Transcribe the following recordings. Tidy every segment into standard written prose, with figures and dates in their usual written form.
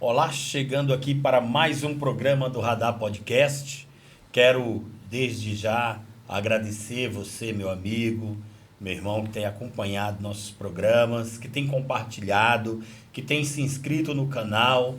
Olá, chegando aqui para mais um programa do Radar Podcast. Quero, desde já, agradecer você, meu amigo, meu irmão, que tem acompanhado nossos programas, que tem compartilhado, que tem se inscrito no canal.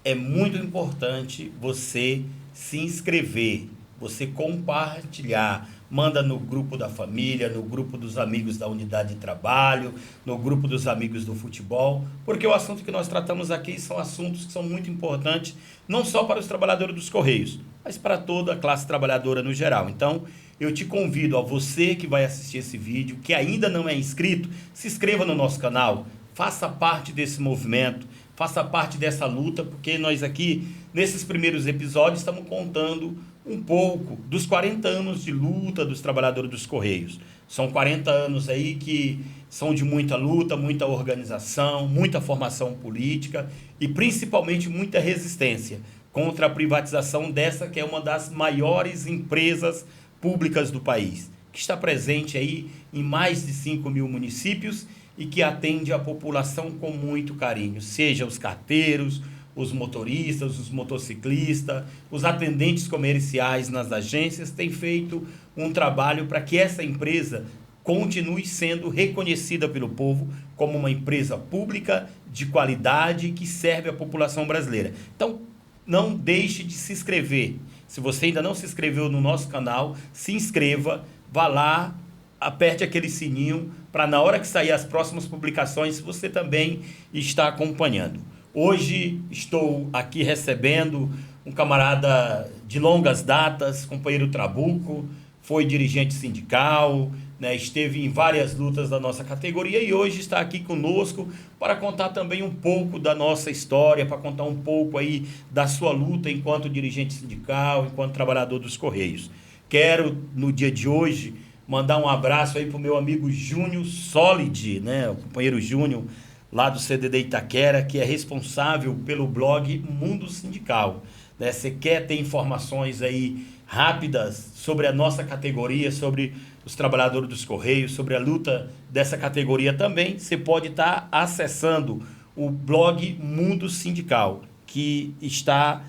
É muito importante você se inscrever, você compartilhar. Manda no grupo da família, no grupo dos amigos da unidade de trabalho, no grupo dos amigos do futebol, porque o assunto que nós tratamos aqui são assuntos que são muito importantes, não só para os trabalhadores dos Correios, mas para toda a classe trabalhadora no geral. Então, eu te convido a você que vai assistir esse vídeo, que ainda não é inscrito, se inscreva no nosso canal, faça parte desse movimento, faça parte dessa luta, porque nós aqui, nesses primeiros episódios, estamos contando um pouco dos 40 anos de luta dos trabalhadores dos Correios. São 40 anos aí que são de muita luta, muita organização, muita formação política e principalmente muita resistência contra a privatização dessa que é uma das maiores empresas públicas do país, que está presente aí em mais de 5 mil municípios e que atende a população com muito carinho, seja os carteiros, os motoristas, os motociclistas, os atendentes comerciais nas agências têm feito um trabalho para que essa empresa continue sendo reconhecida pelo povo como uma empresa pública de qualidade que serve a população brasileira. Então, não deixe de se inscrever. Se você ainda não se inscreveu no nosso canal, se inscreva, vá lá, aperte aquele sininho para na hora que sair as próximas publicações, você também está acompanhando. Hoje estou aqui recebendo um camarada de longas datas, companheiro Trabuco, foi dirigente sindical, né, esteve em várias lutas da nossa categoria e hoje está aqui conosco para contar também um pouco da nossa história, para contar um pouco aí da sua luta enquanto dirigente sindical, enquanto trabalhador dos Correios. Quero, no dia de hoje, mandar um abraço aí para o meu amigo Júnior Solid, né, o companheiro Júnior, lá do CDD Itaquera, que é responsável pelo blog Mundo Sindical. Né? Você quer ter informações aí rápidas sobre a nossa categoria, sobre os trabalhadores dos Correios, sobre a luta dessa categoria também, você pode estar acessando o blog Mundo Sindical, que está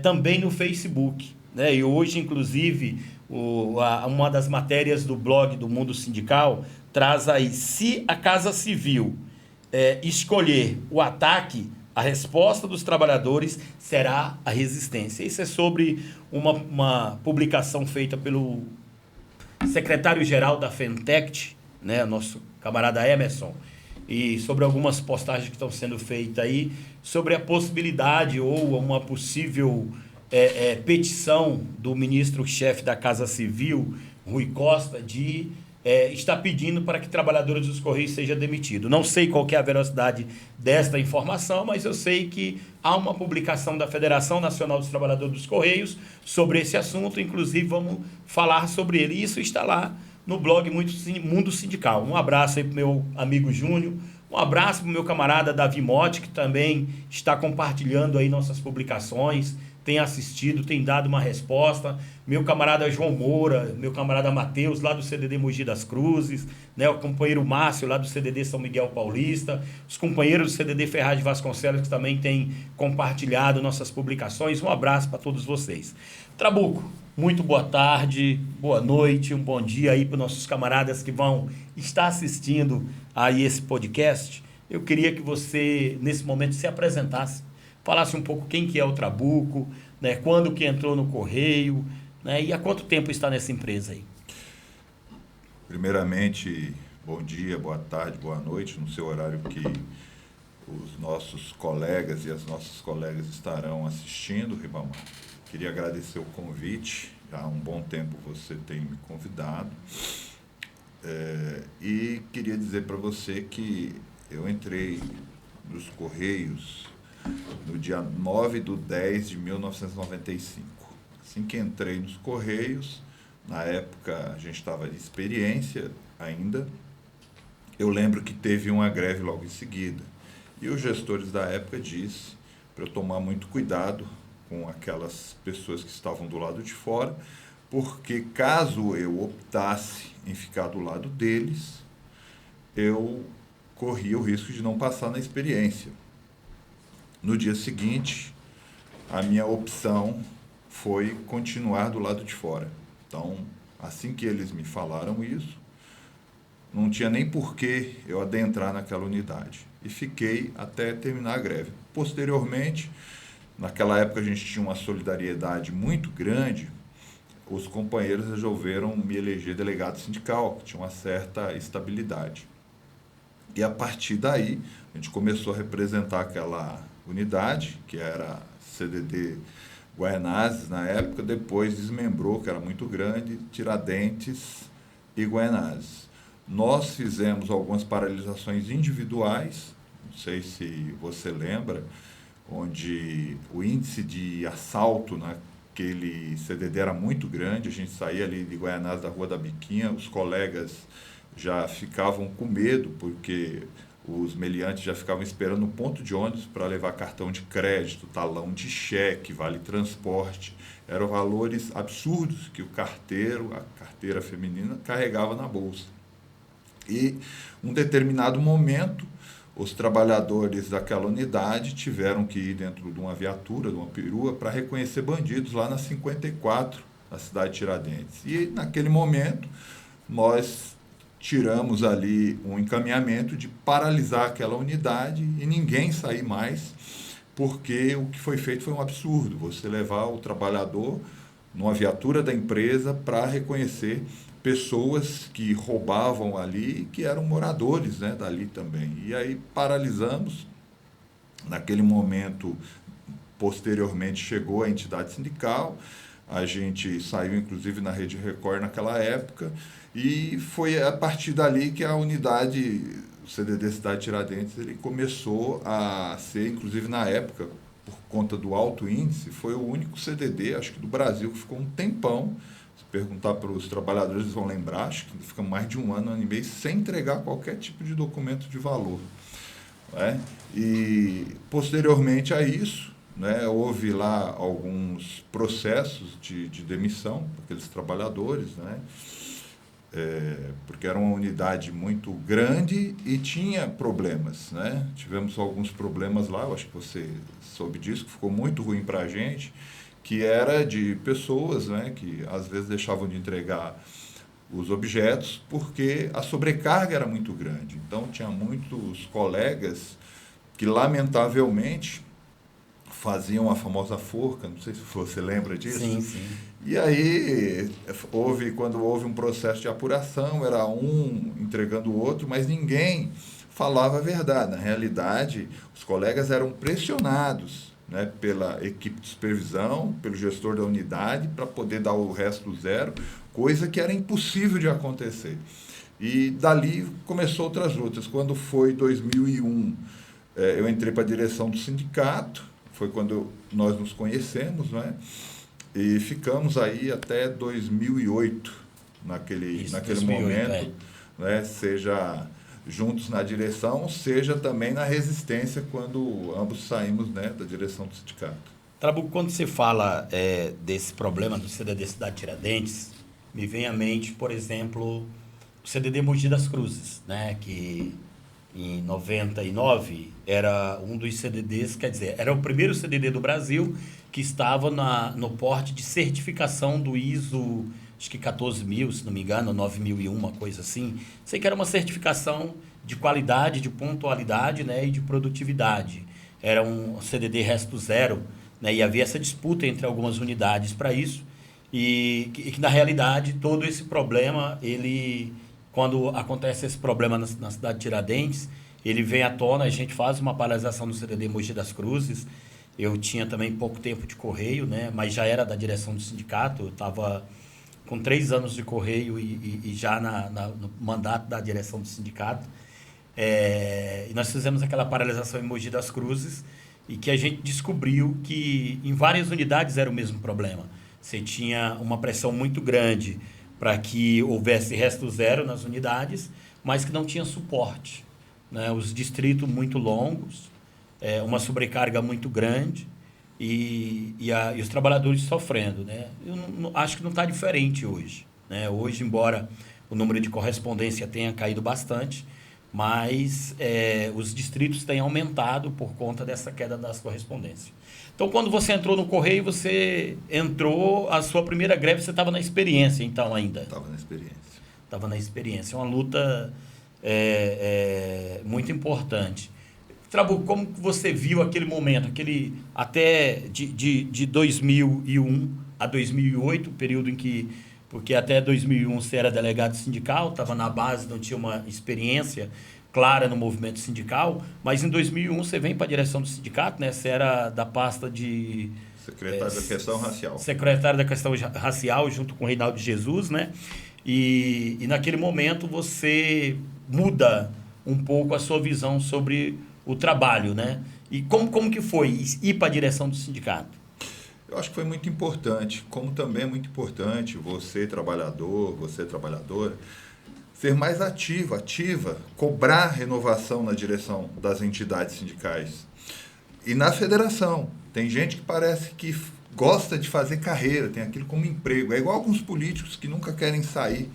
também no Facebook. Né? E hoje, inclusive, uma das matérias do blog do Mundo Sindical traz aí, se a Casa Civil escolher o ataque, a resposta dos trabalhadores será a resistência. Isso é sobre uma publicação feita pelo secretário-geral da Fentect, né, nosso camarada Emerson, e sobre algumas postagens que estão sendo feitas aí, sobre a possibilidade ou uma possível petição do ministro-chefe da Casa Civil, Rui Costa, de está pedindo para que trabalhadores dos Correios sejam demitidos. Não sei qual que é a veracidade desta informação, mas eu sei que há uma publicação da Federação Nacional dos Trabalhadores dos Correios sobre esse assunto, inclusive vamos falar sobre ele. Isso está lá no blog Mundo Sindical. Um abraço aí para o meu amigo Júnior, um abraço para o meu camarada Davi Motti, que também está compartilhando aí nossas publicações, tem assistido, tem dado uma resposta. Meu camarada João Moura, meu camarada Matheus, lá do CDD Mogi das Cruzes, né? O companheiro Márcio, lá do CDD São Miguel Paulista, os companheiros do CDD Ferraz de Vasconcelos, que também têm compartilhado nossas publicações. Um abraço para todos vocês. Trabuco, muito boa tarde, boa noite, um bom dia aí para os nossos camaradas que vão estar assistindo aí esse podcast. Eu queria que você, nesse momento, se apresentasse, falasse um pouco quem que é o Trabuco, né, quando que entrou no Correio, né, e há quanto tempo está nessa empresa aí? Primeiramente, bom dia, boa tarde, boa noite, no seu horário que os nossos colegas e as nossas colegas estarão assistindo, Ribamar. Queria agradecer o convite, já há um bom tempo você tem me convidado, e queria dizer para você que eu entrei nos Correios no dia 9/10/1995. Assim que entrei nos Correios, na época a gente estava de experiência ainda, eu lembro que teve uma greve logo em seguida. E os gestores da época disse para eu tomar muito cuidado com aquelas pessoas que estavam do lado de fora, porque caso eu optasse em ficar do lado deles, eu corria o risco de não passar na experiência. No dia seguinte, a minha opção foi continuar do lado de fora. Então, assim que eles me falaram isso, não tinha nem porquê eu adentrar naquela unidade. E fiquei até terminar a greve. Posteriormente, naquela época a gente tinha uma solidariedade muito grande, os companheiros resolveram me eleger delegado sindical, que tinha uma certa estabilidade. E a partir daí, a gente começou a representar aquela unidade, que era CDD Guaianazes na época, depois desmembrou, que era muito grande, Tiradentes e Guaianazes. Nós fizemos algumas paralisações individuais, não sei se você lembra, onde o índice de assalto naquele CDD era muito grande, a gente saía ali de Guaianazes, da Rua da Biquinha, os colegas já ficavam com medo, porque os meliantes já ficavam esperando no ponto de ônibus para levar cartão de crédito, talão de cheque, vale transporte. Eram valores absurdos que o carteiro, a carteira feminina, carregava na bolsa. E, um determinado momento, os trabalhadores daquela unidade tiveram que ir dentro de uma viatura, de uma perua, para reconhecer bandidos lá na 54, na cidade de Tiradentes. E, naquele momento, nós tiramos ali um encaminhamento de paralisar aquela unidade e ninguém sair mais, porque o que foi feito foi um absurdo. Você levar o trabalhador numa viatura da empresa para reconhecer pessoas que roubavam ali e que eram moradores, né, dali também. E aí paralisamos. Naquele momento, posteriormente, chegou a entidade sindical, a gente saiu inclusive na Rede Record naquela época, e foi a partir dali que a unidade, o CDD Cidade Tiradentes, ele começou a ser, inclusive na época, por conta do alto índice, foi o único CDD, acho que do Brasil, que ficou um tempão. Se perguntar para os trabalhadores, eles vão lembrar, acho que fica mais de um ano e meio sem entregar qualquer tipo de documento de valor. Né? E, posteriormente a isso, né, houve lá alguns processos de demissão daqueles trabalhadores, né? Porque era uma unidade muito grande e tinha problemas, né? Tivemos alguns problemas lá, eu acho que você soube disso, que ficou muito ruim para a gente, que era de pessoas, né, que às vezes deixavam de entregar os objetos porque a sobrecarga era muito grande. Então, tinha muitos colegas que, lamentavelmente, faziam a famosa forca, não sei se você lembra disso. Sim, sim. E aí, quando houve um processo de apuração, era um entregando o outro, mas ninguém falava a verdade. Na realidade, os colegas eram pressionados, né, pela equipe de supervisão, pelo gestor da unidade, para poder dar o resto zero, coisa que era impossível de acontecer. E dali começou outras lutas. Quando foi 2001, eu entrei para a direção do sindicato, foi quando nós nos conhecemos, né? E ficamos aí até 2008, naquele 2008, momento, né? Seja juntos na direção, seja também na resistência, quando ambos saímos, né, da direção do sindicato. Trabuco, quando você fala desse problema do CDD Cidade Tiradentes, me vem à mente, por exemplo, o CDD Mogi das Cruzes, né, que em 99 era um dos CDDs, quer dizer, era o primeiro CDD do Brasil que estava no porte de certificação do ISO, acho que 14.000, se não me engano, 9.001, uma coisa assim. Sei que era uma certificação de qualidade, de pontualidade, né, e de produtividade. Era um CDD resto zero, né, e havia essa disputa entre algumas unidades para isso, e que na realidade todo esse problema, quando acontece esse problema na cidade de Tiradentes, ele vem à tona, a gente faz uma paralisação no CDD Mogi das Cruzes. Eu tinha também pouco tempo de Correio, né, mas já era da direção do sindicato, eu estava com 3 anos de Correio e já no mandato da direção do sindicato. E nós fizemos aquela paralisação em Mogi das Cruzes e que a gente descobriu que em várias unidades era o mesmo problema. Você tinha uma pressão muito grande para que houvesse resto zero nas unidades, mas que não tinha suporte, né? Os distritos muito longos, uma sobrecarga muito grande e os trabalhadores sofrendo, né? Eu acho que não está diferente hoje, né? Hoje, embora o número de correspondência tenha caído bastante, mas os distritos têm aumentado por conta dessa queda das correspondências. Então, quando você entrou no Correio, você entrou, a sua primeira greve, você estava na experiência, então, ainda? Estava na experiência. Estava na experiência. É uma luta muito importante. Trabuco, como você viu aquele momento, até de 2001 a 2008, período em que, porque até 2001 você era delegado sindical, estava na base, não tinha uma experiência clara no movimento sindical, mas em 2001 você vem para a direção do sindicato, né? Você era da pasta de... Secretário da Questão Racial. Secretário da Questão Racial, junto com o Reinaldo Jesus, né? E naquele momento você muda um pouco a sua visão sobre o trabalho, né? E como que foi ir para a direção do sindicato? Eu acho que foi muito importante, como também é muito importante você, trabalhador, você, trabalhadora, ser mais ativa, cobrar renovação na direção das entidades sindicais. E na federação, tem gente que parece que gosta de fazer carreira, tem aquilo como emprego. É igual alguns políticos que nunca querem sair,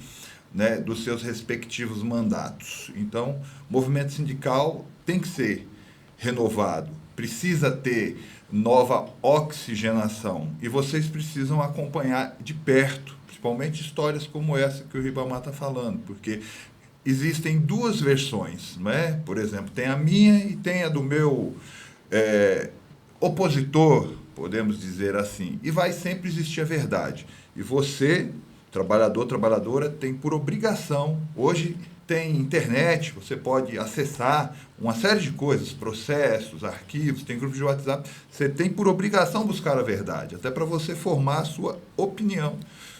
né, dos seus respectivos mandatos. Então, o movimento sindical tem que ser renovado, precisa ter nova oxigenação. E vocês precisam acompanhar de perto, principalmente histórias como essa que o Ribamar está falando, porque existem duas versões, não é? Por exemplo, tem a minha e tem a do meu opositor, podemos dizer assim, e vai sempre existir a verdade. E você, trabalhador, trabalhadora, tem por obrigação, hoje tem internet, você pode acessar uma série de coisas, processos, arquivos, tem grupos de WhatsApp, você tem por obrigação buscar a verdade, até para você formar a sua opinião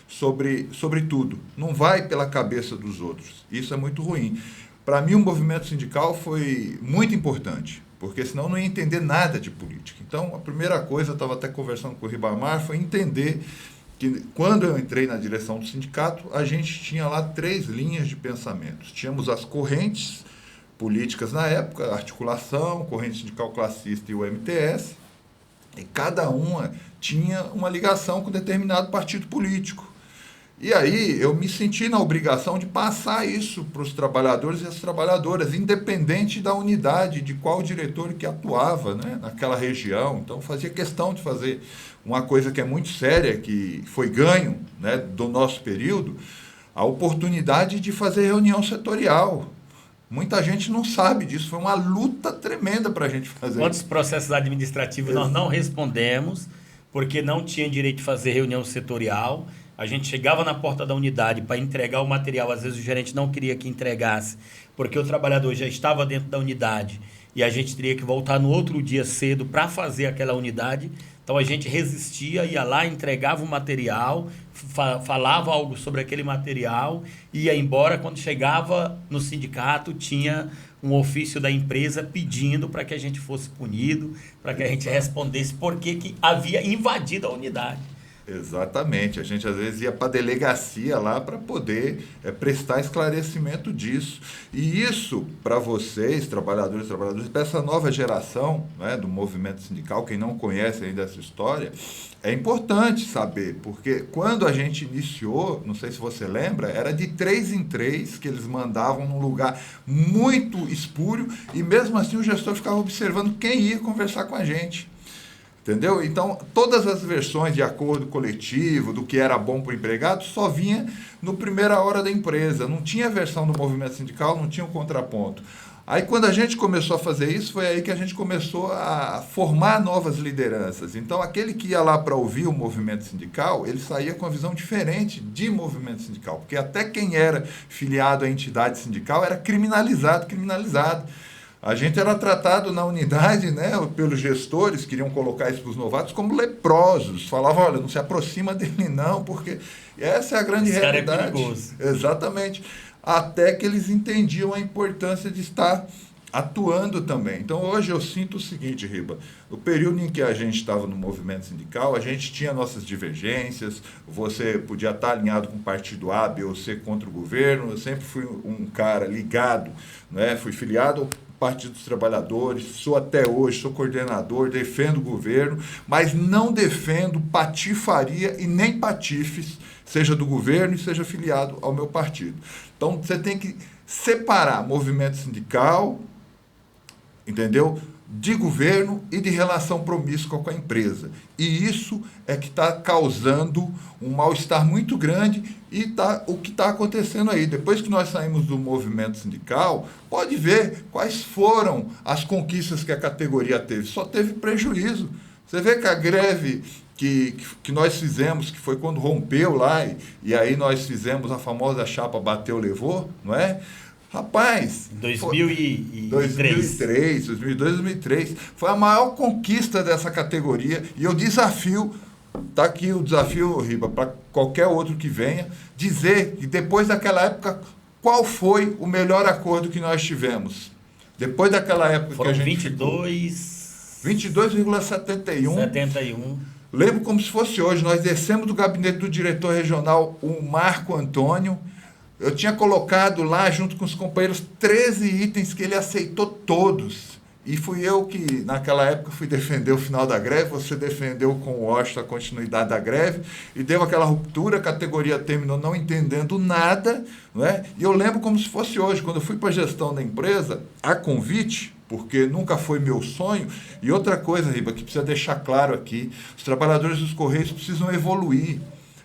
sobre tudo. Não vai pela cabeça dos outros, isso é muito ruim. Para mim, o movimento sindical foi muito importante, porque senão eu não ia entender nada de política. Então, a primeira coisa, eu estava até conversando com o Ribamar, foi entender que quando eu entrei na direção do sindicato, a gente tinha lá 3 linhas de pensamentos. Tínhamos as correntes políticas na época, a articulação, corrente sindical classista e o MTS, e cada uma tinha uma ligação com determinado partido político. E aí eu me senti na obrigação de passar isso para os trabalhadores e as trabalhadoras, independente da unidade, de qual diretor que atuava, né, naquela região. Então fazia questão de fazer uma coisa que é muito séria, que foi ganho, né, do nosso período, a oportunidade de fazer reunião setorial. Muita gente não sabe disso, foi uma luta tremenda para a gente fazer. Quantos processos administrativos nós não respondemos, porque não tinha direito de fazer reunião setorial. A gente chegava na porta da unidade para entregar o material, às vezes o gerente não queria que entregasse, porque o trabalhador já estava dentro da unidade e a gente teria que voltar no outro dia cedo para fazer aquela unidade. Então a gente resistia, ia lá, entregava o material, falava algo sobre aquele material, ia embora. Quando chegava no sindicato, tinha um ofício da empresa pedindo para que a gente fosse punido, para que a gente respondesse por que havia invadido a unidade. Exatamente, a gente às vezes ia para a delegacia lá para poder prestar esclarecimento disso. E isso, para vocês, trabalhadores e trabalhadoras, para essa nova geração, né, do movimento sindical, quem não conhece ainda essa história, é importante saber, porque quando a gente iniciou, não sei se você lembra, era de 3 em 3 que eles mandavam num lugar muito espúrio e mesmo assim o gestor ficava observando quem ia conversar com a gente. Entendeu? Então, todas as versões de acordo coletivo, do que era bom para o empregado, só vinha no primeira hora da empresa. Não tinha versão do movimento sindical, não tinha um contraponto. Aí, quando a gente começou a fazer isso, foi aí que a gente começou a formar novas lideranças. Então, aquele que ia lá para ouvir o movimento sindical, ele saía com uma visão diferente de movimento sindical. Porque até quem era filiado à entidade sindical era criminalizado. A gente era tratado na unidade, né, pelos gestores, queriam colocar isso para os novatos, como leprosos. Falavam, olha, não se aproxima dele não, porque essa é a grande realidade. Cara é perigoso. Exatamente. Até que eles entendiam a importância de estar atuando também. Então, hoje eu sinto o seguinte, Riba, no período em que a gente estava no movimento sindical, a gente tinha nossas divergências, você podia estar alinhado com o partido A, B ou C contra o governo, eu sempre fui um cara ligado, né? Fui filiado ao Partido dos Trabalhadores, sou até hoje, sou coordenador, defendo o governo, mas não defendo patifaria e nem patifes, seja do governo e seja filiado ao meu partido. Então, você tem que separar movimento sindical, entendeu? De governo e de relação promíscua com a empresa. E isso é que está causando um mal-estar muito grande e o que está acontecendo aí. Depois que nós saímos do movimento sindical, pode ver quais foram as conquistas que a categoria teve. Só teve prejuízo. Você vê que a greve que nós fizemos, que foi quando rompeu lá, e aí nós fizemos a famosa chapa bateu, levou, não é? Rapaz, 2002, 2003, foi a maior conquista dessa categoria, e eu desafio, está aqui o desafio, Riba, para qualquer outro que venha, dizer que depois daquela época, qual foi o melhor acordo que nós tivemos? Depois daquela época foram que a gente 22,71. Lembro como se fosse hoje, nós descemos do gabinete do diretor regional, o Marco Antônio. Eu tinha colocado lá, junto com os companheiros, 13 itens que ele aceitou todos. E fui eu que, naquela época, fui defender o final da greve, você defendeu com o Washington a continuidade da greve, e deu aquela ruptura, a categoria terminou não entendendo nada, não é? E eu lembro como se fosse hoje, quando eu fui para a gestão da empresa, a convite, porque nunca foi meu sonho. E outra coisa, Riba, que precisa deixar claro aqui, os trabalhadores dos Correios precisam evoluir,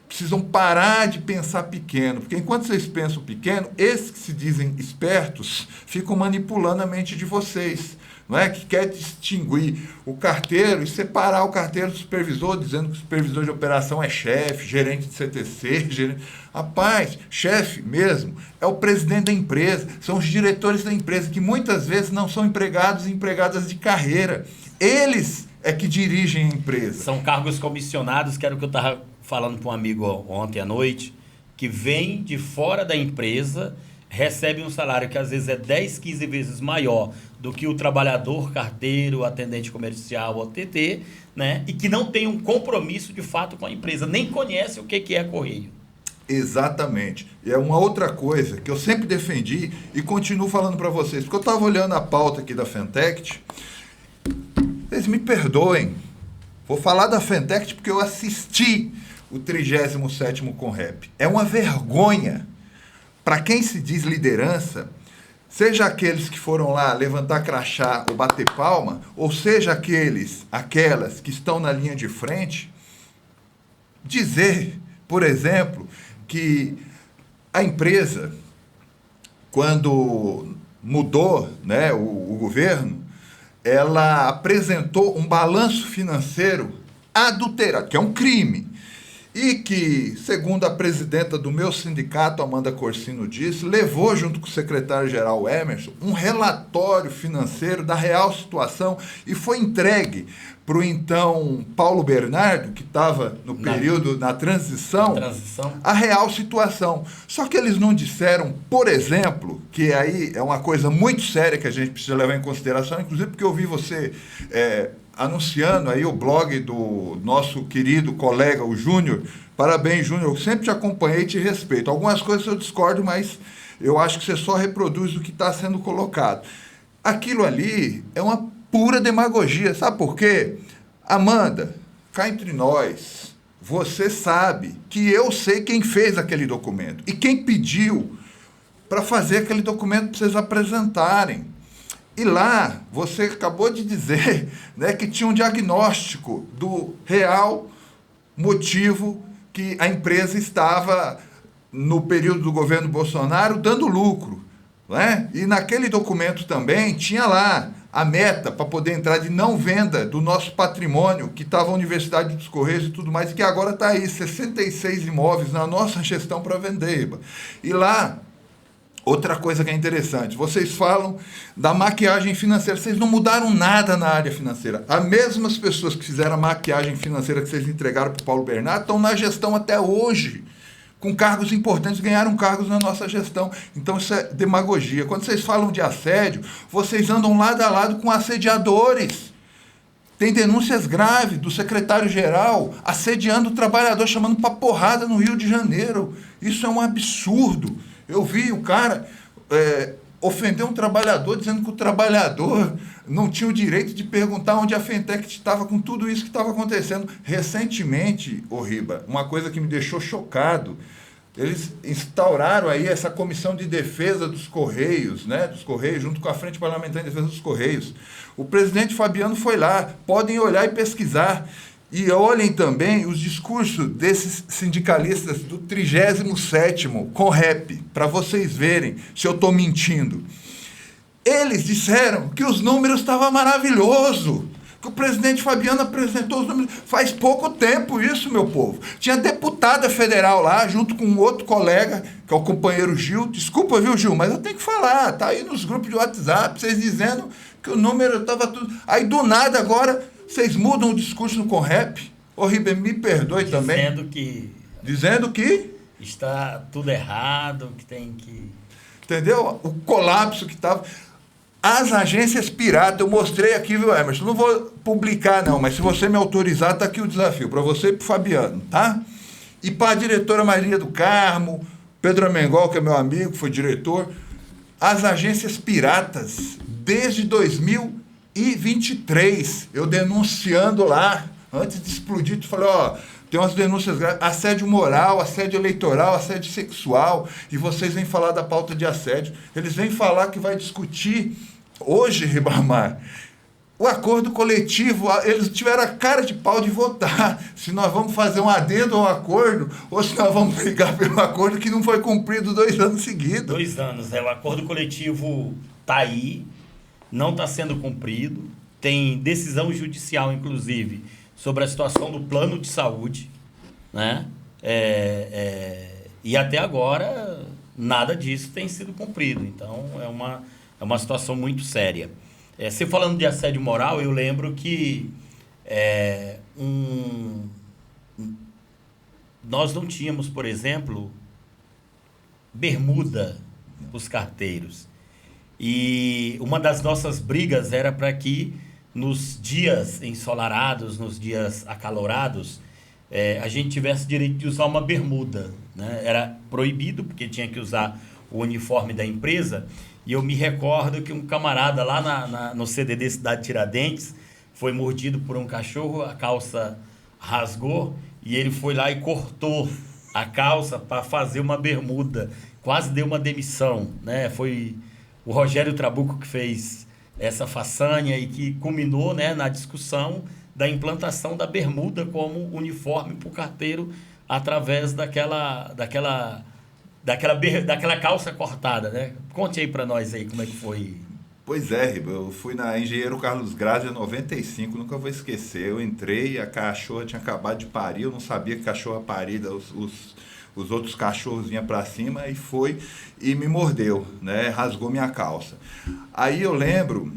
precisam parar de pensar pequeno, porque enquanto vocês pensam pequeno, esses que se dizem espertos ficam manipulando a mente de vocês, não é? Que quer distinguir o carteiro e separar o carteiro do supervisor, dizendo que o supervisor de operação é chefe, gerente de CTC, Rapaz, chefe mesmo é o presidente da empresa, são os diretores da empresa, que muitas vezes não são empregados e empregadas de carreira. Eles é que dirigem a empresa. São cargos comissionados, que era o que eu estava falando para um amigo ontem à noite, que vem de fora da empresa, recebe um salário que às vezes é 10, 15 vezes maior do que o trabalhador carteiro, atendente comercial, OTT, né? E que não tem um compromisso de fato com a empresa, nem conhece o que é Correio. Exatamente. E é uma outra coisa que eu sempre defendi e continuo falando para vocês, porque eu estava olhando a pauta aqui da Fentect, vocês me perdoem, vou falar da Fentect porque eu assisti o 37º Conrep. É uma vergonha para quem se diz liderança, seja aqueles que foram lá levantar crachá ou bater palma, ou seja aquelas que estão na linha de frente, dizer, por exemplo, que a empresa, quando mudou, né, o governo, ela apresentou um balanço financeiro adulterado, que é um crime. E que, segundo a presidenta do meu sindicato, Amanda Corsino, disse, levou, junto com o secretário-geral Emerson, um relatório financeiro da real situação e foi entregue para o então Paulo Bernardo, que estava no período, na transição, a real situação. Só que eles não disseram, por exemplo, que aí é uma coisa muito séria que a gente precisa levar em consideração, inclusive porque eu vi você anunciando aí o blog do nosso querido colega, o Júnior. Parabéns, Júnior, eu sempre te acompanhei e te respeito. Algumas coisas eu discordo, mas eu acho que você só reproduz o que está sendo colocado. Aquilo ali é uma pura demagogia, sabe por quê? Amanda, cá entre nós, você sabe que eu sei quem fez aquele documento e quem pediu para fazer aquele documento para vocês apresentarem. E lá, você acabou de dizer, né, que tinha um diagnóstico do real motivo que a empresa estava, no período do governo Bolsonaro, dando lucro. Né? E naquele documento também tinha lá a meta para poder entrar de não venda do nosso patrimônio, que estava a Universidade dos Correios e tudo mais, e que agora está aí, 66 imóveis na nossa gestão para vender. E lá, outra coisa que é interessante, vocês falam da maquiagem financeira, vocês não mudaram nada na área financeira. As mesmas pessoas que fizeram a maquiagem financeira que vocês entregaram para o Paulo Bernardo estão na gestão até hoje, com cargos importantes, ganharam cargos na nossa gestão. Então isso é demagogia. Quando vocês falam de assédio, vocês andam lado a lado com assediadores. Tem denúncias graves do secretário-geral assediando o trabalhador, chamando para porrada no Rio de Janeiro. Isso é um absurdo. Eu vi o cara ofender um trabalhador, dizendo que o trabalhador não tinha o direito de perguntar onde a Fentect estava com tudo isso que estava acontecendo. Recentemente, Riba, uma coisa que me deixou chocado, Eles instauraram aí essa comissão de defesa dos Correios, né? Dos Correios, junto com a Frente Parlamentar de Defesa dos Correios. O presidente Fabiano foi lá, podem olhar e pesquisar. E olhem também os discursos desses sindicalistas do 37º CONREP, para vocês verem se eu estou mentindo. Eles disseram que os números estavam maravilhosos, que o presidente Fabiano apresentou os números faz pouco tempo isso, meu povo. Tinha deputada federal lá, junto com um outro colega, que é o companheiro Gil. Desculpa, viu, Gil, mas eu tenho que falar. Tá aí nos grupos de WhatsApp, vocês dizendo que o número estava tudo... Aí, do nada, agora, vocês mudam o discurso no CONREP. Ô, Ribeiro, me perdoe também. Dizendo que... está tudo errado, que tem que... Entendeu? O colapso que estava... As agências piratas, eu mostrei aqui, viu, Emerson? Não vou publicar, não, mas se você me autorizar, está aqui o desafio, para você e para o Fabiano, tá? E para a diretora Maria do Carmo, Pedro Mengol, que é meu amigo, foi diretor, as agências piratas, desde 2023, eu denunciando lá, antes de explodir, tu falei, ó, tem umas denúncias graves, assédio moral, assédio eleitoral, assédio sexual, e vocês vêm falar da pauta de assédio, eles vêm falar que vai discutir, hoje, Ribamar, o acordo coletivo, eles tiveram a cara de pau de votar, se nós vamos fazer um adendo ao acordo, ou se nós vamos brigar pelo acordo que não foi cumprido 2 anos seguidos. 2 anos, o acordo coletivo está aí, não está sendo cumprido, tem decisão judicial, inclusive, sobre a situação do plano de saúde, né? E até agora nada disso tem sido cumprido. Então é uma situação muito séria. Se falando de assédio moral, eu lembro que nós não tínhamos, por exemplo, bermuda para os carteiros. E uma das nossas brigas era para que nos dias ensolarados, nos dias acalorados, a gente tivesse direito de usar uma bermuda, né? Era proibido, porque tinha que usar o uniforme da empresa. E eu me recordo que um camarada lá no CDD Cidade Tiradentes foi mordido por um cachorro, a calça rasgou, e ele foi lá e cortou a calça para fazer uma bermuda. Quase deu uma demissão, né? Foi o Rogério Trabuco que fez essa façanha e que culminou, né, na discussão da implantação da bermuda como uniforme para o carteiro através daquela calça cortada, né? Conte aí para nós aí como é que foi. Pois é, eu fui na Engenheiro Carlos Grazia 95, nunca vou esquecer. Eu entrei, a cachorra tinha acabado de parir, eu não sabia que cachorra parida, os outros cachorros vinham para cima e foi e me mordeu, né? Rasgou minha calça. Aí eu lembro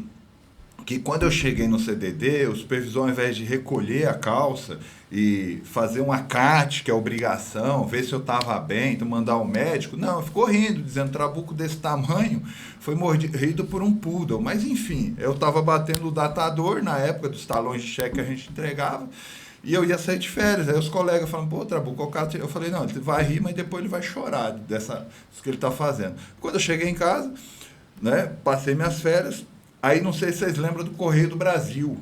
que quando eu cheguei no CDD, o supervisor, ao invés de recolher a calça e fazer um acate, que é obrigação, ver se eu estava bem, então mandar o médico, não, ficou rindo, dizendo, trabuco desse tamanho foi mordido por um poodle. Mas enfim, eu estava batendo o datador na época dos talões de cheque que a gente entregava, e eu ia sair de férias. Aí os colegas falam, pô, Trabuco, o cara... Eu falei, não, ele vai rir, mas depois ele vai chorar disso que ele está fazendo. Quando eu cheguei em casa, né, passei minhas férias, aí não sei se vocês lembram do Correio do Brasil.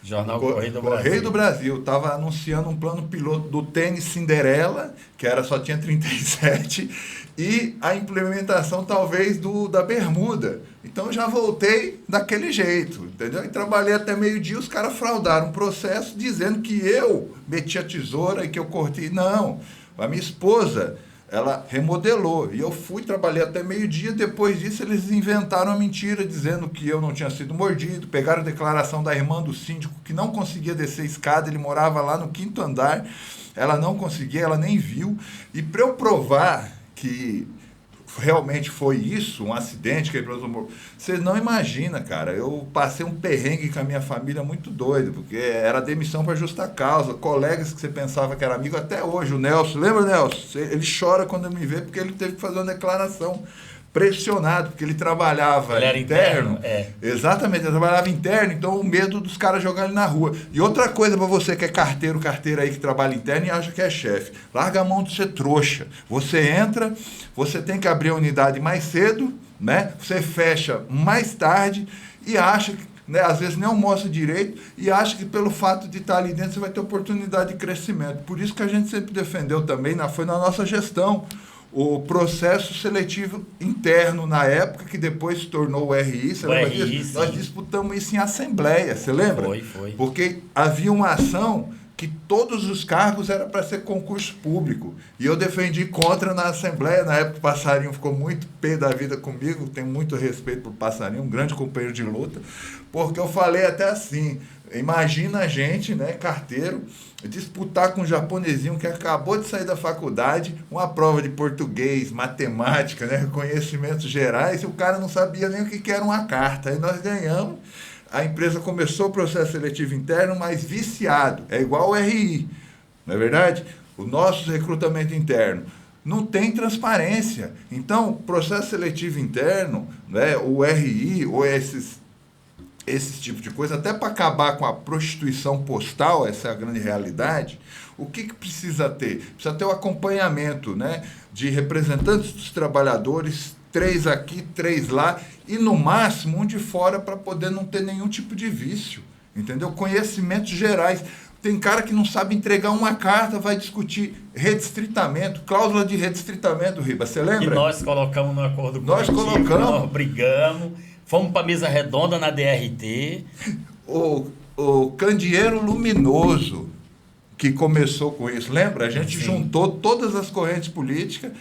Jornal Correio do Brasil. Correio do Brasil estava anunciando um plano piloto do tênis Cinderela, que só tinha 37, e a implementação talvez da bermuda. Então eu já voltei daquele jeito, entendeu? E trabalhei até meio-dia, os caras fraudaram um processo dizendo que eu meti a tesoura e que eu cortei. Não, a minha esposa, ela remodelou. E eu trabalhei até meio-dia. Depois disso, eles inventaram a mentira, dizendo que eu não tinha sido mordido. Pegaram a declaração da irmã do síndico, que não conseguia descer a escada. Ele morava lá no 5º andar. Ela não conseguia, ela nem viu. E para eu provar que realmente foi isso, um acidente, você não imagina, cara. Eu passei um perrengue com a minha família muito doido, porque era demissão para justa causa. Colegas que você pensava que era amigo até hoje, o Nelson, lembra, Nelson? Ele chora quando me vê, porque ele teve que fazer uma declaração pressionado, porque ele trabalhava ele era interno. Exatamente, ele trabalhava interno, então o medo dos caras jogarem ele na rua. E outra coisa para você que é carteira aí que trabalha interno e acha que é chefe, larga a mão de ser trouxa. Você entra, você tem que abrir a unidade mais cedo, né? Você fecha mais tarde e acha que, né, às vezes nem almoça direito, e acha que pelo fato de estar ali dentro você vai ter oportunidade de crescimento. Por isso que a gente sempre defendeu também, foi na nossa gestão, o processo seletivo interno na época, que depois se tornou o RI. Você lembra disso? Nós disputamos isso em assembleia, você lembra? Foi. Porque havia uma ação que todos os cargos eram para ser concurso público. E eu defendi contra na Assembleia. Na época o Passarinho ficou muito pé da vida comigo, tenho muito respeito por Passarinho, um grande companheiro de luta, porque eu falei até assim, imagina a gente, né, carteiro, disputar com um japonesinho que acabou de sair da faculdade, uma prova de português, matemática, né, conhecimentos gerais, e o cara não sabia nem o que era uma carta. Aí nós ganhamos. A empresa começou o processo seletivo interno, mas viciado. É igual o RI, não é verdade? O nosso recrutamento interno não tem transparência. Então, o processo seletivo interno, né, o RI ou esses tipos de coisa, até para acabar com a prostituição postal, essa é a grande realidade, o que precisa ter? Precisa ter o acompanhamento, né, de representantes dos trabalhadores, 3 aqui, 3 lá, e no máximo um de fora, para poder não ter nenhum tipo de vício, entendeu? Conhecimentos gerais. Tem cara que não sabe entregar uma carta, vai discutir redistritamento, cláusula de redistritamento, Riba, você lembra? E nós colocamos no acordo coletivo, nós brigamos, fomos para a mesa redonda na DRT. O Candeeiro Luminoso, que começou com isso, lembra? A gente juntou todas as correntes políticas,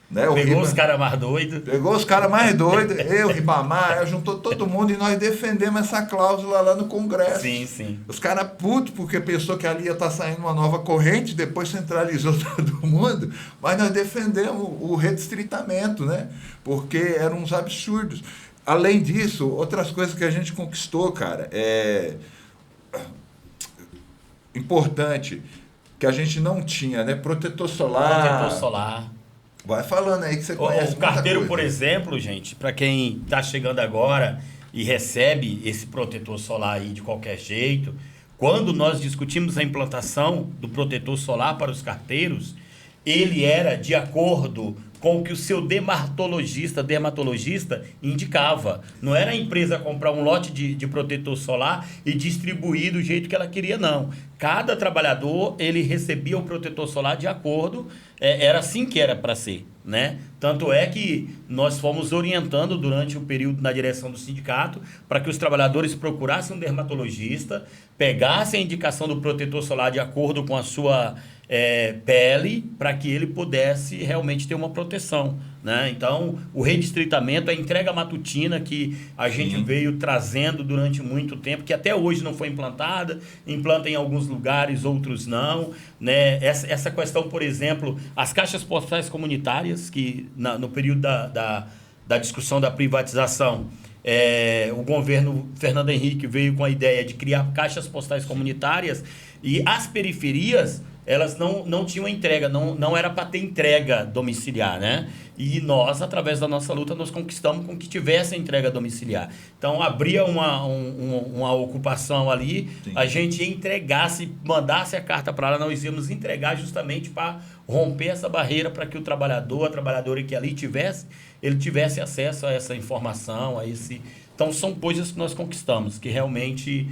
né? Pegou os caras mais doidos. Pegou os caras mais doidos, eu, Ribamar, juntou todo mundo e nós defendemos essa cláusula lá no Congresso. Sim. Os caras putos, porque pensou que ali ia estar saindo uma nova corrente, depois centralizou todo mundo, mas nós defendemos o redistritamento, né? Porque eram uns absurdos. Além disso, outras coisas que a gente conquistou, cara, importante, que a gente não tinha, né? Protetor solar. Vai falando aí que você conhece. O carteiro, por exemplo, gente, para quem está chegando agora e recebe esse protetor solar aí de qualquer jeito, quando nós discutimos a implantação do protetor solar para os carteiros, ele era de acordo com o que o seu dermatologista indicava. Não era a empresa comprar um lote de protetor solar e distribuir do jeito que ela queria, não. Cada trabalhador, ele recebia o protetor solar de acordo, era assim que era para ser, né? Tanto é que nós fomos orientando durante o período na direção do sindicato para que os trabalhadores procurassem um dermatologista, pegassem a indicação do protetor solar de acordo com a sua pele, para que ele pudesse realmente ter uma proteção, né? Então, o redistritamento, a entrega matutina que a gente veio trazendo durante muito tempo, que até hoje não foi implantada, implanta em alguns lugares, outros não, né? Essa questão, por exemplo, as caixas postais comunitárias, que no período da discussão da privatização, o governo Fernando Henrique veio com a ideia de criar caixas postais comunitárias, e as periferias, elas não tinham entrega, não era para ter entrega domiciliar, né? E nós, através da nossa luta, nós conquistamos com que tivesse a entrega domiciliar. Então, abria uma ocupação ali, a gente entregasse, mandasse a carta para lá, nós íamos entregar justamente para romper essa barreira, para que o trabalhador, a trabalhadora que ali ele tivesse acesso a essa informação, Então, são coisas que nós conquistamos, que realmente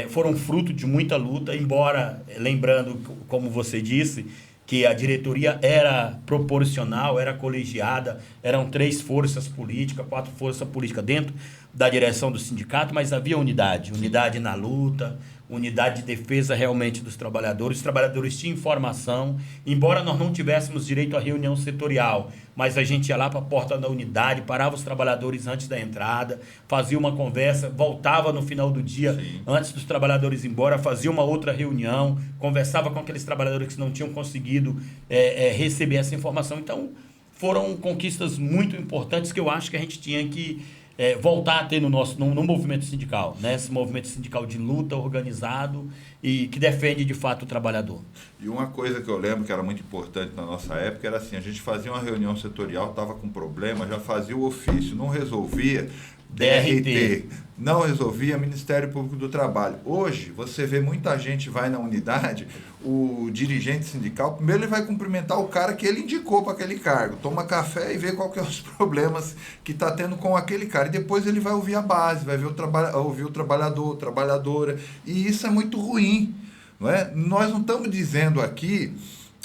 foram fruto de muita luta, embora, lembrando, como você disse, que a diretoria era proporcional, era colegiada, eram 3 forças políticas, 4 forças políticas dentro da direção do sindicato, mas havia unidade na luta, unidade de defesa realmente dos trabalhadores. Os trabalhadores tinham informação, embora nós não tivéssemos direito à reunião setorial, mas a gente ia lá para a porta da unidade, parava os trabalhadores antes da entrada, fazia uma conversa, voltava no final do dia, antes dos trabalhadores ir embora, fazia uma outra reunião, conversava com aqueles trabalhadores que não tinham conseguido receber essa informação. Então, foram conquistas muito importantes que eu acho que a gente tinha que voltar a ter no movimento sindical, né? Esse movimento sindical de luta organizado e que defende de fato o trabalhador. E uma coisa que eu lembro que era muito importante na nossa época era assim, a gente fazia uma reunião setorial, estava com problema, já fazia o ofício, não resolvia, DRT, não resolvia, Ministério Público do Trabalho. Hoje, você vê muita gente vai na unidade, o dirigente sindical, primeiro ele vai cumprimentar o cara que ele indicou para aquele cargo, toma café e vê qual que é os problemas que está tendo com aquele cara, e depois ele vai ouvir a base, vai ver ouvir o trabalhador, trabalhadora, e isso é muito ruim, não é? Nós não estamos dizendo aqui,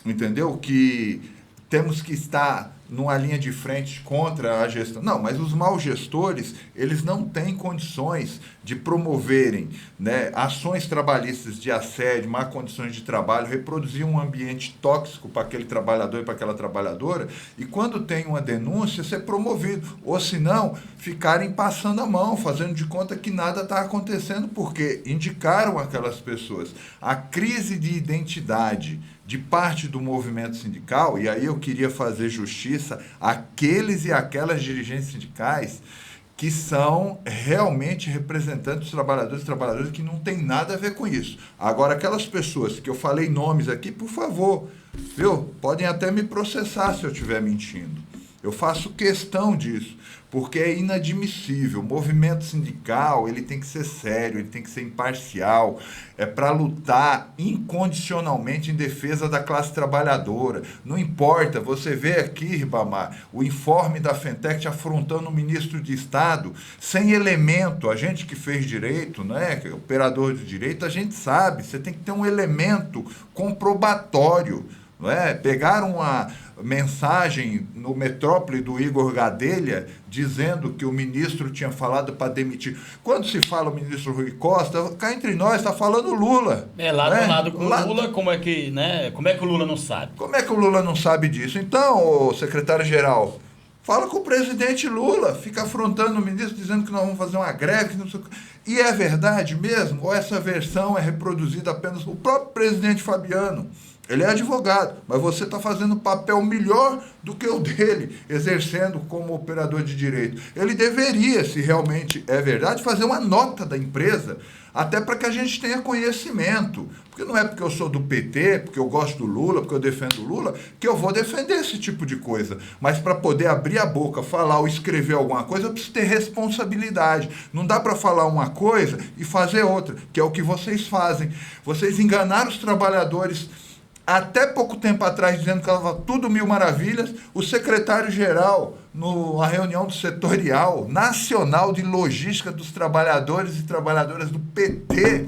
entendeu, que temos que estar numa linha de frente contra a gestão. Não, mas os maus gestores, eles não têm condições de promoverem, né, ações trabalhistas de assédio, má condições de trabalho, reproduzir um ambiente tóxico para aquele trabalhador e para aquela trabalhadora, e quando tem uma denúncia, ser promovido. Ou se não, ficarem passando a mão, fazendo de conta que nada está acontecendo, porque indicaram aquelas pessoas. A crise de identidade de parte do movimento sindical, e aí eu queria fazer justiça àqueles e aquelas dirigentes sindicais que são realmente representantes dos trabalhadores e trabalhadoras que não tem nada a ver com isso. Agora, aquelas pessoas que eu falei nomes aqui, por favor, viu? Podem até me processar se eu estiver mentindo. Eu faço questão disso, porque é inadmissível. O movimento sindical, ele tem que ser sério, ele tem que ser imparcial, é para lutar incondicionalmente em defesa da classe trabalhadora. Não importa, você vê aqui, Ribamar, o informe da Fentec afrontando o ministro de Estado, sem elemento. A gente que fez direito, né, que é operador de direito, a gente sabe, você tem que ter um elemento comprobatório. Não é? Pegaram uma mensagem no Metrópole do Igor Gadelha dizendo que o ministro tinha falado para demitir. Quando se fala o ministro Rui Costa, cá entre nós está falando Lula. Lado a lado com o Lula, como é que o Lula não sabe? Como é que o Lula não sabe disso? Então, secretário-geral, fala com o presidente Lula, fica afrontando o ministro, dizendo que nós vamos fazer uma greve. Que não sei... E é verdade mesmo? Ou essa versão é reproduzida apenas pelo próprio presidente Fabiano? Ele é advogado, mas você está fazendo um papel melhor do que o dele, exercendo como operador de direito. Ele deveria, se realmente é verdade, fazer uma nota da empresa, até para que a gente tenha conhecimento. Porque não é porque eu sou do PT, porque eu gosto do Lula, porque eu defendo o Lula, que eu vou defender esse tipo de coisa. Mas para poder abrir a boca, falar ou escrever alguma coisa, eu preciso ter responsabilidade. Não dá para falar uma coisa e fazer outra, que é o que vocês fazem. Vocês enganaram os trabalhadores até pouco tempo atrás, dizendo que estava tudo mil maravilhas. O secretário-geral, na reunião do setorial nacional de logística dos trabalhadores e trabalhadoras do PT,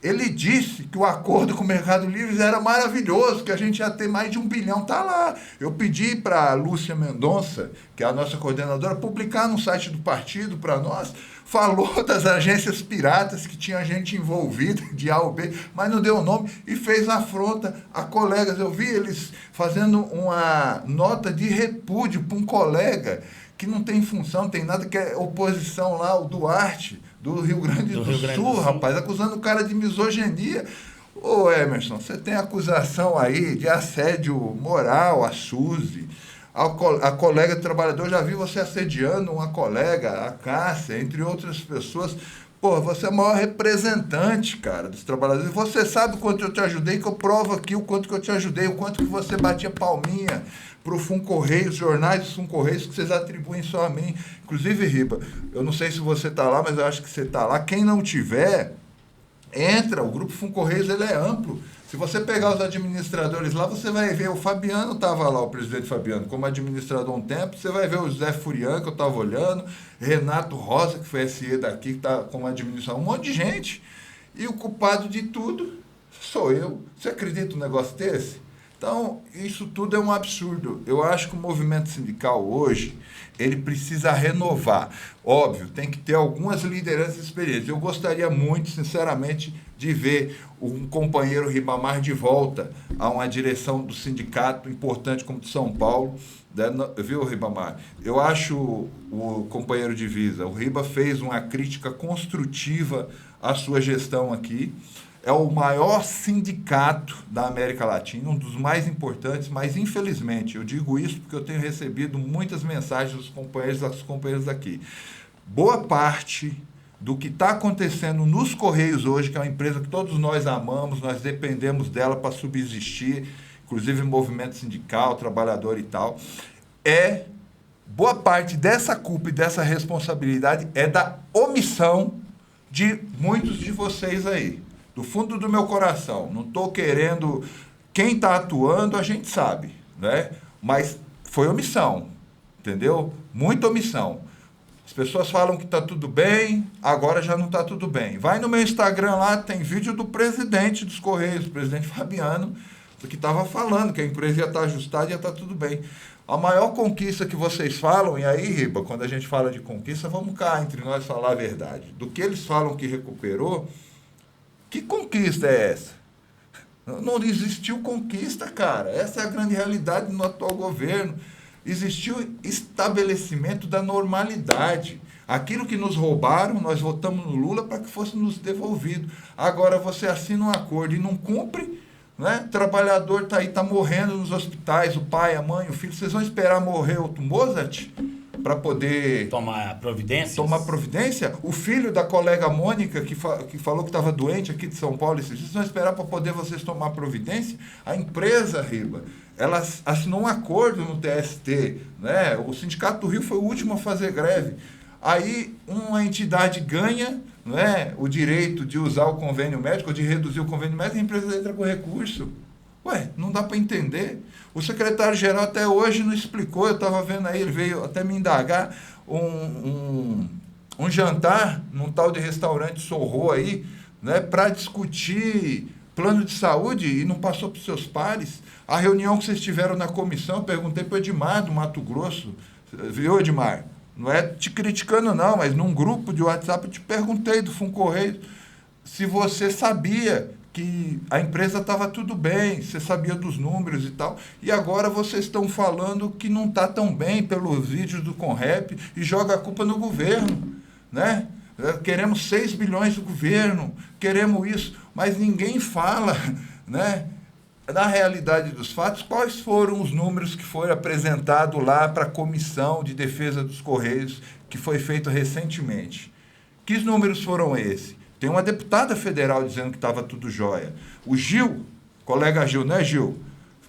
ele disse que o acordo com o Mercado Livre era maravilhoso, que a gente ia ter mais de 1 bilhão. Está lá. Eu pedi para a Lúcia Mendonça, que é a nossa coordenadora, publicar no site do partido para nós. Falou das agências piratas que tinha gente envolvida de A ou B, mas não deu o nome e fez afronta a colegas. Eu vi eles fazendo uma nota de repúdio para um colega que não tem função, não tem nada, que é oposição lá, o Duarte, do Rio Grande do Sul, rapaz, acusando o cara de misoginia. Ô Emerson, você tem acusação aí de assédio moral, a Suzy. A colega trabalhador, já vi você assediando uma colega, a Cássia, entre outras pessoas. Pô, você é o maior representante, cara, dos trabalhadores. Você sabe o quanto eu te ajudei, que eu provo aqui o quanto que eu te ajudei, o quanto que você batia palminha para o Funcorreios, jornais dos Funcorreios, que vocês atribuem só a mim. Inclusive, Riba, eu não sei se você está lá, mas eu acho que você está lá. Quem não tiver, entra. O Grupo Funcorreios, ele é amplo. Se você pegar os administradores lá, você vai ver, o Fabiano estava lá, o presidente Fabiano, como administrador um tempo, você vai ver o José Furian, que eu estava olhando, Renato Rosa, que foi SE daqui, que está como administrador, um monte de gente. E o culpado de tudo sou eu. Você acredita um negócio desse? Então, isso tudo é um absurdo. Eu acho que o movimento sindical hoje, ele precisa renovar. Óbvio, tem que ter algumas lideranças experientes. Eu gostaria muito, sinceramente, de ver um companheiro Ribamar de volta a uma direção do sindicato importante como de São Paulo. Viu, Ribamar? Eu acho o companheiro Divisa, o Riba fez uma crítica construtiva à sua gestão aqui. É o maior sindicato da América Latina, um dos mais importantes, mas infelizmente, eu digo isso porque eu tenho recebido muitas mensagens dos companheiros e das companheiras aqui. Boa parte do que está acontecendo nos Correios hoje, que é uma empresa que todos nós amamos, nós dependemos dela para subsistir, inclusive movimento sindical, trabalhador e tal, boa parte dessa culpa e dessa responsabilidade é da omissão de muitos de vocês aí. Do fundo do meu coração, não estou querendo... Quem está atuando, a gente sabe, né? Mas foi omissão, entendeu? Muita omissão. As pessoas falam que está tudo bem, agora já não está tudo bem. Vai no meu Instagram lá, tem vídeo do presidente dos Correios, o presidente Fabiano, que estava falando, que a empresa ia estar ajustada e ia estar tudo bem. A maior conquista que vocês falam, e aí, Riba, quando a gente fala de conquista, vamos cá entre nós falar a verdade. Do que eles falam que recuperou, que conquista é essa? Não existiu conquista, cara. Essa é a grande realidade no atual governo. Existiu estabelecimento da normalidade. Aquilo que nos roubaram, nós votamos no Lula para que fosse nos devolvido. Agora você assina um acordo e não cumpre, né? O trabalhador está aí, está morrendo nos hospitais, o pai, a mãe, o filho. Vocês vão esperar morrer outro Mozart para poder tomar providências? Tomar providência? O filho da colega Mônica, que falou que estava doente aqui de São Paulo, vocês vão esperar para poder vocês tomar providência? A empresa, Riba, ela assinou um acordo no TST, né? O Sindicato do Rio foi o último a fazer greve. Aí uma entidade ganha, né, o direito de usar o convênio médico, de reduzir o convênio médico, e a empresa entra com recurso. Ué, não dá para entender. O secretário-geral até hoje não explicou, eu estava vendo aí, ele veio até me indagar, um jantar num tal de restaurante Sorro aí, né, para discutir plano de saúde e não passou para os seus pares. A reunião que vocês tiveram na comissão, eu perguntei para o Edmar, do Mato Grosso, viu, Edmar? Não é te criticando não, mas num grupo de WhatsApp eu te perguntei do Funcorreio se você sabia que a empresa estava tudo bem, você sabia dos números e tal, e agora vocês estão falando que não está tão bem pelos vídeos do Conrep e joga a culpa no governo, né? Queremos 6 bilhões do governo, queremos isso, mas ninguém fala, né? Na realidade dos fatos, quais foram os números que foram apresentados lá para a Comissão de Defesa dos Correios, que foi feito recentemente? Que números foram esses? Tem uma deputada federal dizendo que estava tudo jóia. O Gil, colega Gil, né, Gil?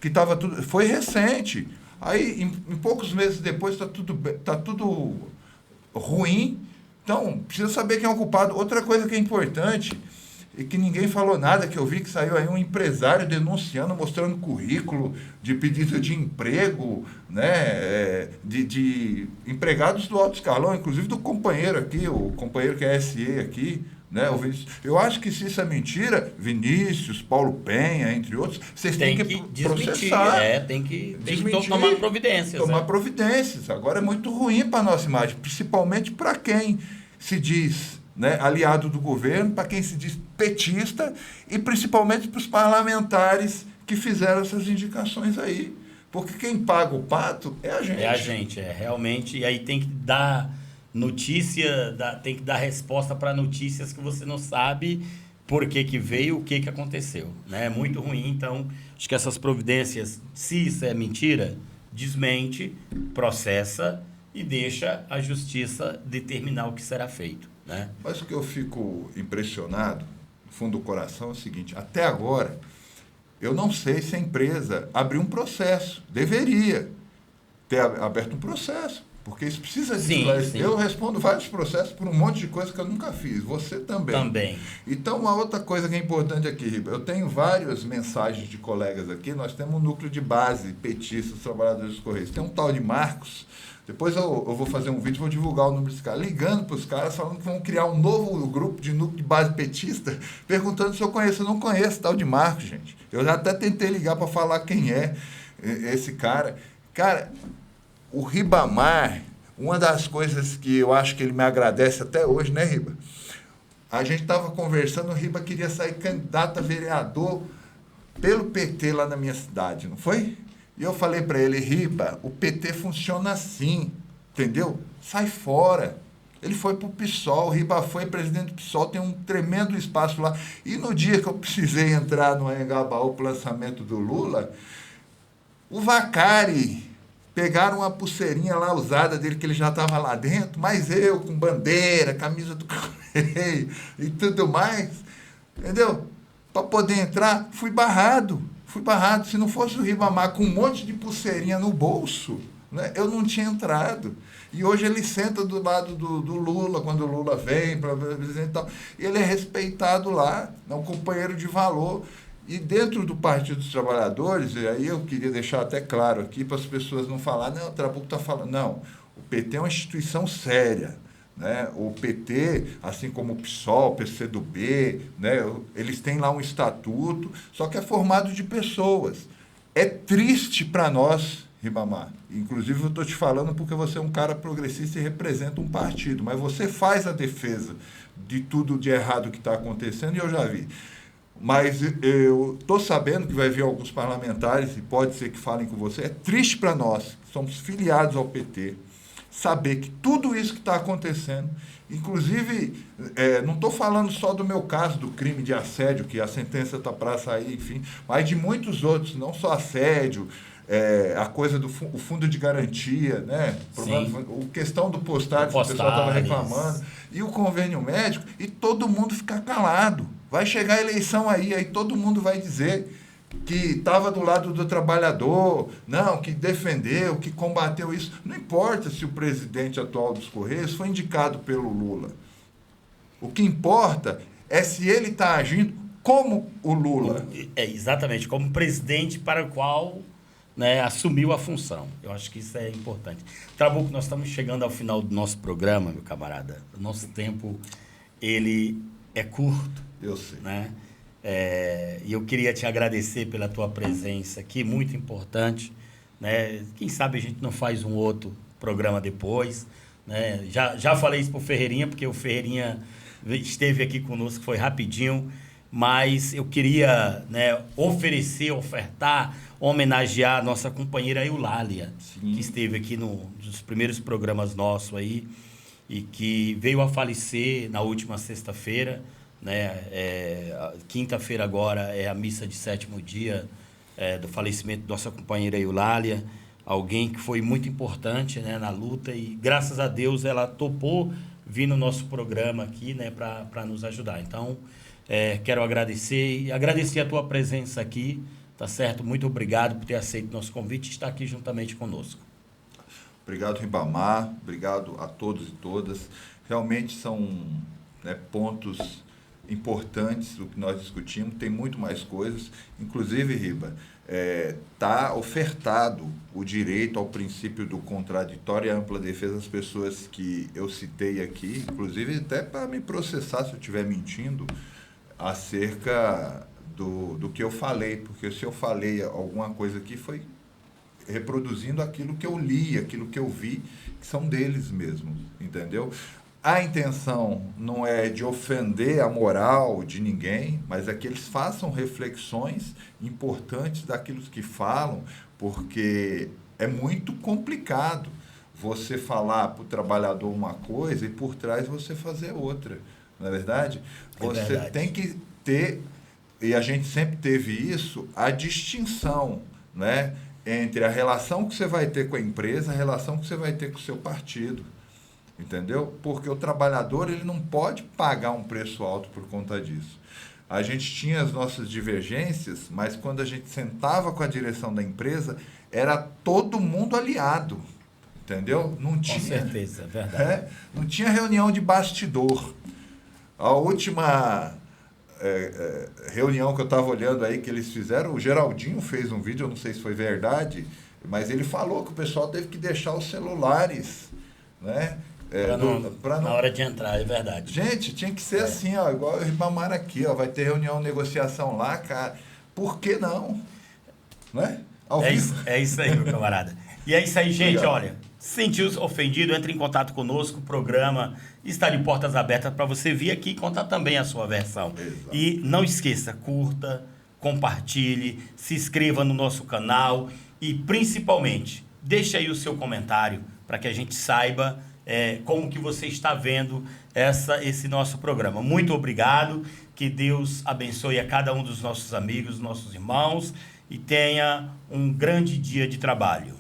Que estava tudo... Foi recente. Aí, em poucos meses depois, está tudo ruim. Então, precisa saber quem é o culpado. Outra coisa que é importante... e que ninguém falou nada, que eu vi que saiu aí um empresário denunciando, mostrando currículo de pedido de emprego, né, de empregados do alto escalão, inclusive do companheiro aqui, o companheiro que é SE aqui, né, o Vinícius. Eu acho que se isso é mentira, Vinícius, Paulo Penha, entre outros, vocês têm que processar. Tem que tomar providências. Tomar providências. Agora é muito ruim para a nossa imagem, principalmente para quem se diz... né, aliado do governo, para quem se diz petista e principalmente para os parlamentares que fizeram essas indicações aí. Porque quem paga o pato é a gente. É a gente, realmente. E aí tem que dar notícia, tem que dar resposta para notícias que você não sabe por que veio, o que aconteceu. Né? É muito ruim, então, acho que essas providências, se isso é mentira, desmente, processa e deixa a justiça determinar o que será feito. Né? Mas o que eu fico impressionado, no fundo do coração, é o seguinte: até agora, eu não sei se a empresa abriu um processo. Deveria ter aberto um processo, porque isso precisa de esclarecer. Eu respondo vários processos por um monte de coisa que eu nunca fiz. Você também. Também. Então, uma outra coisa que é importante aqui, Riba, eu tenho várias mensagens de colegas aqui, nós temos um núcleo de base, petistas, trabalhadores dos Correios. Tem um tal de Marcos. Depois eu vou fazer um vídeo, vou divulgar o número desse cara, ligando para os caras, falando que vão criar um novo grupo de núcleo de base petista, perguntando se eu conheço. Eu não conheço tal de Marcos, gente. Eu já até tentei ligar para falar quem é esse cara. Cara, o Ribamar, uma das coisas que eu acho que ele me agradece até hoje, né, Riba? A gente estava conversando, o Riba queria sair candidato a vereador pelo PT lá na minha cidade, não foi? E eu falei para ele: Riba, o PT funciona assim, entendeu? Sai fora. Ele foi para o PSOL, o Riba foi presidente do PSOL, tem um tremendo espaço lá. E no dia que eu precisei entrar no Anhangabaú para o lançamento do Lula, o Vacari, pegaram uma pulseirinha lá usada dele, que ele já estava lá dentro, mas eu com bandeira, camisa do Correio e tudo mais, entendeu? Para poder entrar, fui barrado. Se não fosse o Ribamar com um monte de pulseirinha no bolso, né, eu não tinha entrado. E hoje ele senta do lado do Lula, quando o Lula vem para presidente e tal. E ele é respeitado lá, é um companheiro de valor. E dentro do Partido dos Trabalhadores, e aí eu queria deixar até claro aqui, para as pessoas não falarem, não, o Trabuco está falando. Não, o PT é uma instituição séria. né? O PT, assim como o PSOL, o PCdoB, né? Eles têm lá um estatuto, só que é formado de pessoas. É triste para nós, Ribamar, inclusive eu estou te falando porque você é um cara progressista e representa um partido, mas você faz a defesa de tudo de errado que está acontecendo, e eu já vi. Mas eu estou sabendo que vai vir alguns parlamentares, e pode ser que falem com você. É triste para nós, que somos filiados ao PT, saber que tudo isso que está acontecendo, inclusive, não estou falando só do meu caso, do crime de assédio, que a sentença está para sair, enfim, mas de muitos outros, não só assédio, a coisa do o fundo de garantia, né? A questão do postário, que o pessoal estava reclamando, e o convênio médico, e todo mundo ficar calado. Vai chegar a eleição aí todo mundo vai dizer que estava do lado do trabalhador, não, que defendeu, que combateu isso. Não importa se o presidente atual dos Correios foi indicado pelo Lula. O que importa é se ele está agindo como o Lula. Exatamente, como presidente para o qual, né, assumiu a função. Eu acho que isso é importante. Trabuco, nós estamos chegando ao final do nosso programa, meu camarada. O nosso tempo, ele é curto. Eu sei. Né? E eu queria te agradecer pela tua presença aqui, muito importante. Né? Quem sabe a gente não faz um outro programa depois. Né? Já falei isso para o Ferreirinha, porque o Ferreirinha esteve aqui conosco, foi rapidinho. Mas eu queria, né, ofertar, homenagear a nossa companheira Eulália, que esteve aqui nos primeiros programas nossos aí, e que veio a falecer na última sexta-feira. Né? Quinta-feira agora é a missa de 7º dia do falecimento da nossa companheira Eulália, alguém que foi muito importante, né, na luta, e graças a Deus ela topou vir no nosso programa aqui, né, para nos ajudar. Então, quero agradecer a tua presença aqui, tá certo? Muito obrigado por ter aceito nosso convite e estar aqui juntamente conosco. Obrigado, Ribamar, obrigado a todos e todas. Realmente são, né, pontos importantes do que nós discutimos, tem muito mais coisas, inclusive, Riba, está ofertado o direito ao princípio do contraditório e à ampla defesa das pessoas que eu citei aqui, inclusive até para me processar se eu estiver mentindo acerca do que eu falei, porque se eu falei alguma coisa aqui foi reproduzindo aquilo que eu li, aquilo que eu vi, que são deles mesmos, entendeu? A intenção não é de ofender a moral de ninguém, mas é que eles façam reflexões importantes daquilo que falam, porque é muito complicado você falar para o trabalhador uma coisa e por trás você fazer outra, não é verdade? Você tem que ter, e a gente sempre teve isso, a distinção, né, entre a relação que você vai ter com a empresa, a relação que você vai ter com o seu partido. Entendeu? Porque o trabalhador ele não pode pagar um preço alto por conta disso. A gente tinha as nossas divergências, mas quando a gente sentava com a direção da empresa, era todo mundo aliado. Entendeu? Não tinha, com certeza, é verdade. Não tinha reunião de bastidor. A última reunião que eu estava olhando aí que eles fizeram, o Geraldinho fez um vídeo, eu não sei se foi verdade, mas ele falou que o pessoal teve que deixar os celulares, né? Na hora de entrar, é verdade. Gente, tinha que ser assim, ó, igual o Ribamar aqui, ó, vai ter reunião, negociação lá, cara. Por que não? Né? É isso aí, meu camarada. E é isso aí, gente. Obrigado. Olha, sentiu-se ofendido, entre em contato conosco, o programa está de portas abertas para você vir aqui e contar também a sua versão. Exato. E não esqueça, curta, compartilhe, se inscreva no nosso canal e, principalmente, deixe aí o seu comentário para que a gente saiba como que você está vendo esse nosso programa. Muito obrigado, que Deus abençoe a cada um dos nossos amigos, nossos irmãos, e tenha um grande dia de trabalho.